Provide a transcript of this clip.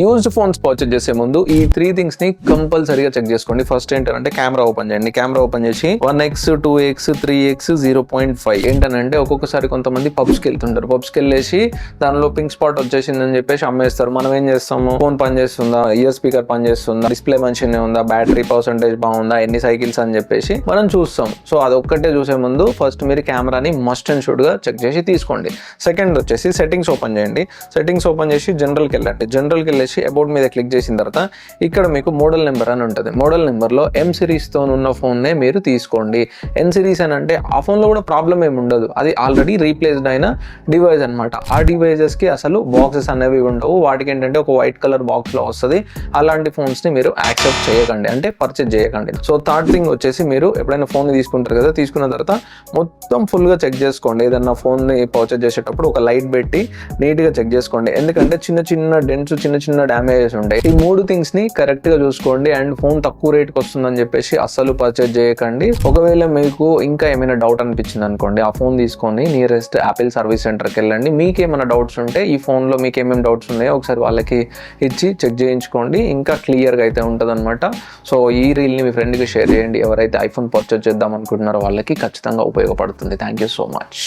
Used phones purchase చేసే ముందు ఈ 3 థింగ్స్ ని కంపల్సరీగా చెక్ చేసుకోండి. ఫస్ట్ ఏంటంటే కెమెరా ఓపెన్ చేయండి. కెమెరా ఓపెన్ చేసి 1x 2x 3x 0.5 ఏంటంటే ఒక్కొక్కసారి కొంతమంది పబ్స్కి వెళ్తుంటారు. పబ్స్కి వెళ్ళేసి దానిలో పింక్ స్పాట్ వచ్చేసిందని చెప్పేసి అమ్మేస్తారు. మనం ఏం చేస్తాము, ఫోన్ పనిచేస్తుందా, ఇయర్ స్పీకర్ పనిచేస్తుందా, డిస్ప్లే మంచిగానే ఉందా, బ్యాటరీ పర్సెంటేజ్ బాగుందా, ఎన్ని సైకిల్స్ అని చెప్పేసి మనం చూస్తాం. సో అదొక్కటే చూసే ముందు ఫస్ట్ మీరు కెమెరాని మస్ట్ అండ్ షుడ్ గా చెక్ చేసి తీసుకోండి. సెకండ్ వచ్చేసి సెట్టింగ్స్ ఓపెన్ చేయండి. సెట్టింగ్స్ ఓపెన్ చేసి జనరల్కి వెళ్ళండి. జనరల్కి వెళ్ళేసి అబౌట్ మీద క్లిక్ చేసిన తర్వాత ఇక్కడ మీకు మోడల్ నెంబర్ అని ఉంటుంది. మోడల్ నెంబర్లో M సిరీస్తో ఉన్న ఫోన్నే మీరు తీసుకోండి. N సిరీస్ అని అంటే ఆ ఫోన్లో కూడా ప్రాబ్లం ఏమి ఉండదు, అది ఆల్రెడీ రీప్లేస్డ్ అయిన డివైస్ అనమాట. ఆ డివైజెస్కి అసలు బాక్సెస్ అనేవి ఉండవు. వాటికి ఏంటంటే ఒక వైట్ కలర్ బాక్స్లో వస్తుంది. అలాంటి ఫోన్స్ని మీరు యాక్సెప్ట్ చేయకండి, అంటే పర్చేజ్ చేయకండి. సో థర్డ్ థింగ్ వచ్చేసి మీరు ఎప్పుడైనా ఫోన్ తీసుకుంటారు కదా, తీసుకున్న తర్వాత మొత్తం ఫుల్గా చెక్ చేసుకోండి. ఏదన్నా ఫోన్ని పర్చేజ్ చేసేటప్పుడు ఒక లైట్ పెట్టి నీట్గా చెక్ చేసుకోండి. ఎందుకంటే చిన్న చిన్న డెంట్స్, చిన్న చిన్న డ్యామేజెస్ ఉంటాయి. ఈ 3 థింగ్స్ ని కరెక్ట్ గా చూసుకోండి. అండ్ ఫోన్ తక్కువ రేట్కి వస్తుందని చెప్పేసి అస్సలు పర్చేజ్ చేయకండి. ఒకవేళ మీకు ఇంకా ఏమైనా డౌట్ అనిపించింది అనుకోండి, ఆ ఫోన్ తీసుకొని నియరెస్ట్ యాపిల్ సర్వీస్ సెంటర్కి వెళ్ళండి. మీకు ఏమైనా డౌట్స్ ఉంటే ఈ ఫోన్లో మీకు ఏమేమి డౌట్స్ ఉన్నాయో ఒకసారి వాళ్ళకి ఇచ్చి చెక్ చేయించుకోండి. ఇంకా క్లియర్గా అయితే ఉంటుంది అనమాట. సో ఈ రీల్ని మీ ఫ్రెండ్కి షేర్ చేయండి. ఎవరైతే ఐఫోన్ పర్చేజ్ చేద్దాం అనుకుంటున్నారో వాళ్ళకి ఖచ్చితంగా ఉపయోగపడుతుంది. Thank you so much.